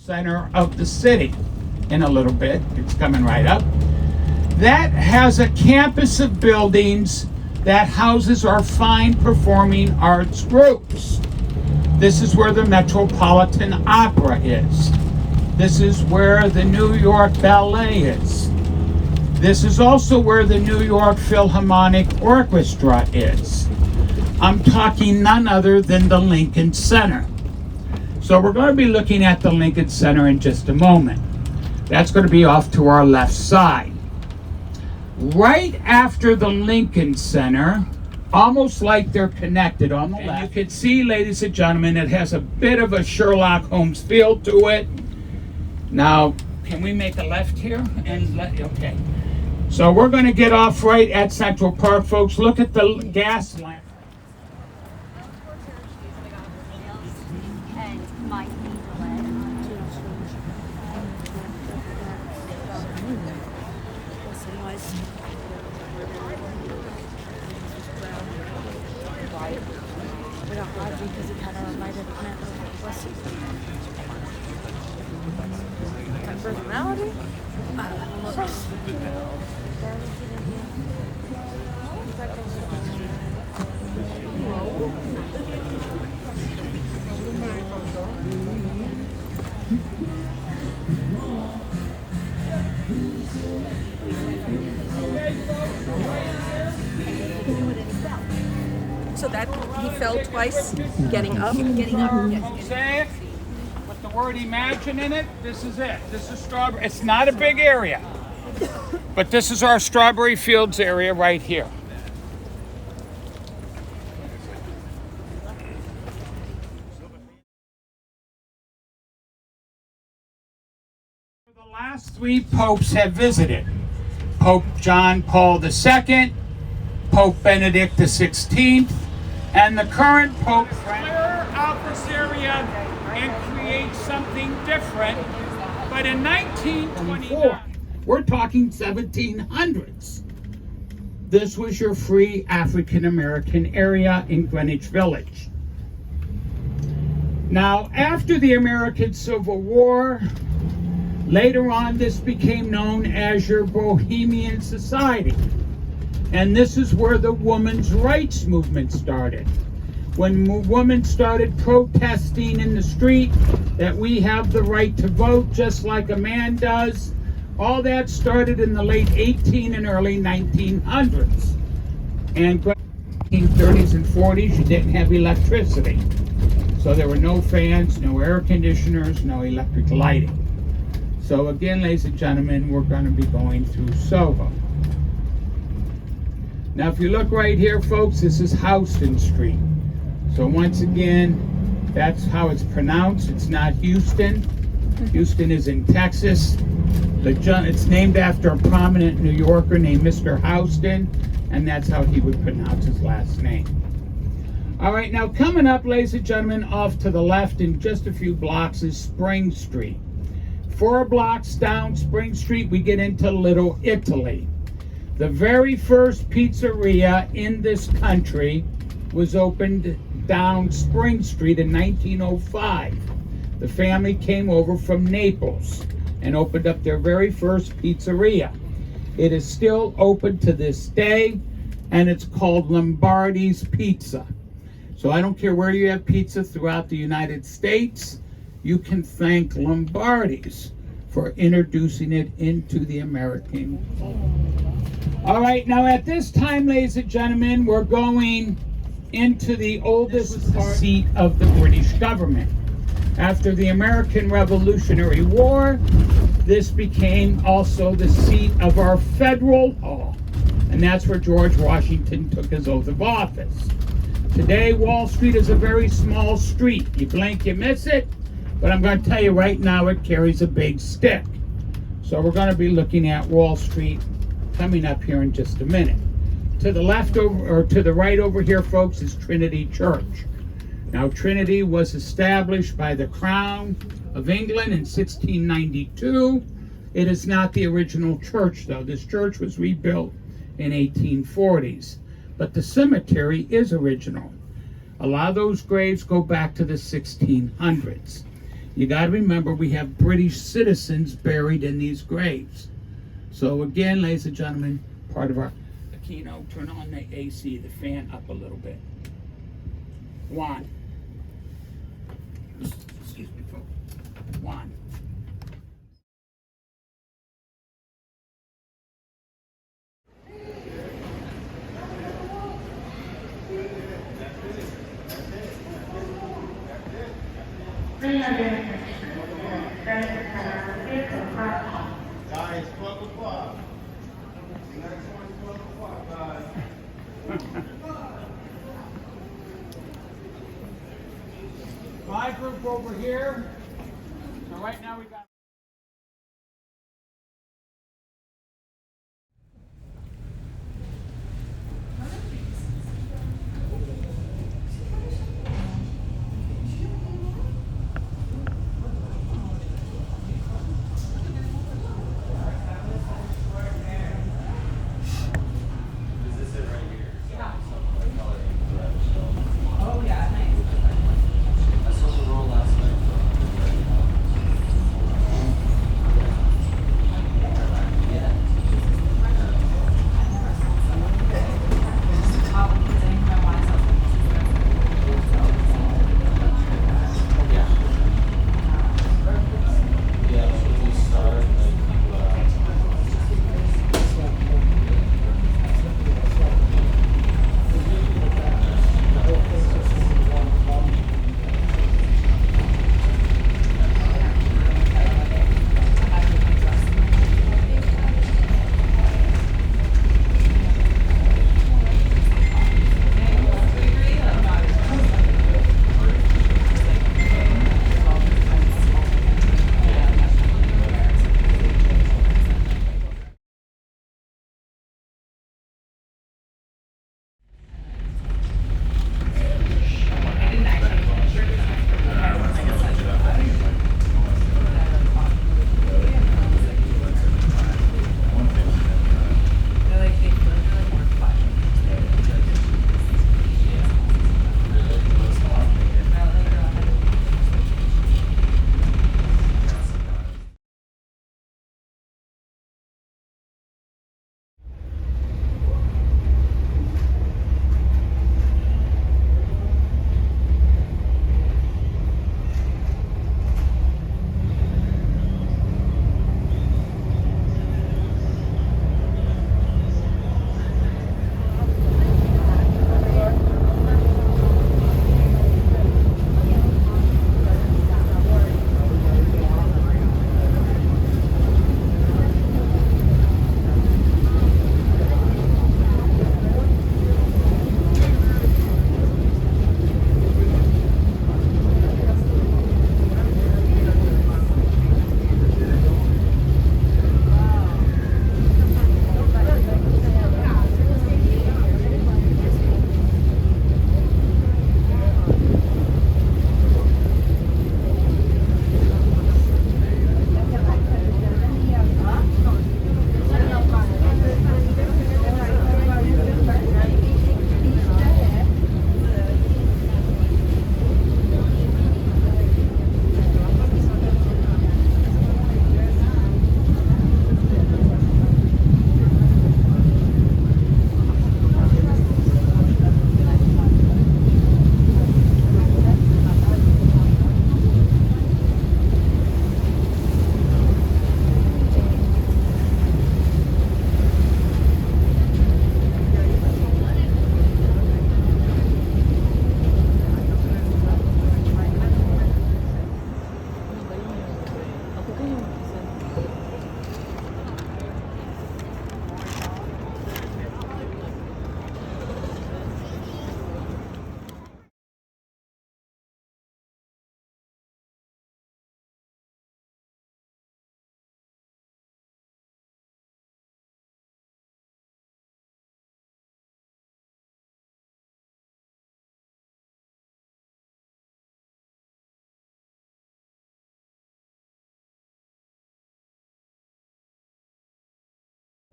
center of the city in a little bit. It's coming right up. That has a campus of buildings that houses our fine performing arts groups. This is where the Metropolitan Opera is. This is where the New York Ballet is. This is also where the New York Philharmonic Orchestra is. I'm talking none other than the Lincoln Center. So we're going to be looking at the Lincoln Center in just a moment. That's going to be off to our left side. Right after the Lincoln Center, almost like they're connected on the left, you can see, ladies and gentlemen, it has a bit of a Sherlock Holmes feel to it. Now, can we make a left here? Okay. So we're going to get off right at Central Park, folks. Look at the gas lamp. Personality? So that he fell twice, getting up. Say it with the word imagine in it. This is it. This is strawberry. It's not a big area, but this is our Strawberry Fields area right here. The last three popes have visited: Pope John Paul II, Pope Benedict XVI, and the current Pope clear out this area and create something different. But in 1924, we're talking 1700s, this was your free African American area in Greenwich Village. Now, after the American Civil War, later on this became known as your Bohemian Society. And this is where the women's rights movement started. When women started protesting in the street that we have the right to vote just like a man does, all that started in the late 18 and early 1900s. And 1930s and 40s, you didn't have electricity. So there were no fans, no air conditioners, no electric lighting. So again, ladies and gentlemen, we're going to be going through Soho. Now, if you look right here, folks, this is Houston Street. So once again, that's how it's pronounced. It's not Houston. Houston is in Texas. It's named after a prominent New Yorker named Mr. Houston, and that's how he would pronounce his last name. All right, now coming up, ladies and gentlemen, off to the left in just a few blocks is Spring Street. 4 blocks down Spring Street, we get into Little Italy. The very first pizzeria in this country was opened down Spring Street in 1905. The family came over from Naples and opened up their very first pizzeria. It is still open to this day, and it's called Lombardi's Pizza. So I don't care where you have pizza throughout the United States, you can thank Lombardi's for introducing it into the American. All right, now at this time, ladies and gentlemen, we're going into the oldest seat of the British government. After the American Revolutionary War, this became also the seat of our federal hall, and that's where George Washington took his oath of office. Today, Wall Street is a very small street. You blink, you miss it, but I'm going to tell you right now, it carries a big stick. So we're going to be looking at Wall Street coming up here in just a minute. To the left over, or to the right over here, folks, is Trinity Church. Now, Trinity was established by the Crown of England in 1692. It is not the original church, though. This church was rebuilt in 1840s. But the cemetery is original. A lot of those graves go back to the 1600s. You got to remember we have British citizens buried in these graves. So again, ladies and gentlemen, part of our keynote, turn on the AC, the fan up a little bit. Juan. Excuse me, folks. Juan. Guys, 12 o'clock. The next one's 12 o'clock, guys. My group over here. So right now we got.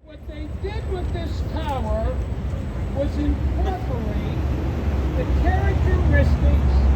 What they did with this tower was incorporate the characteristics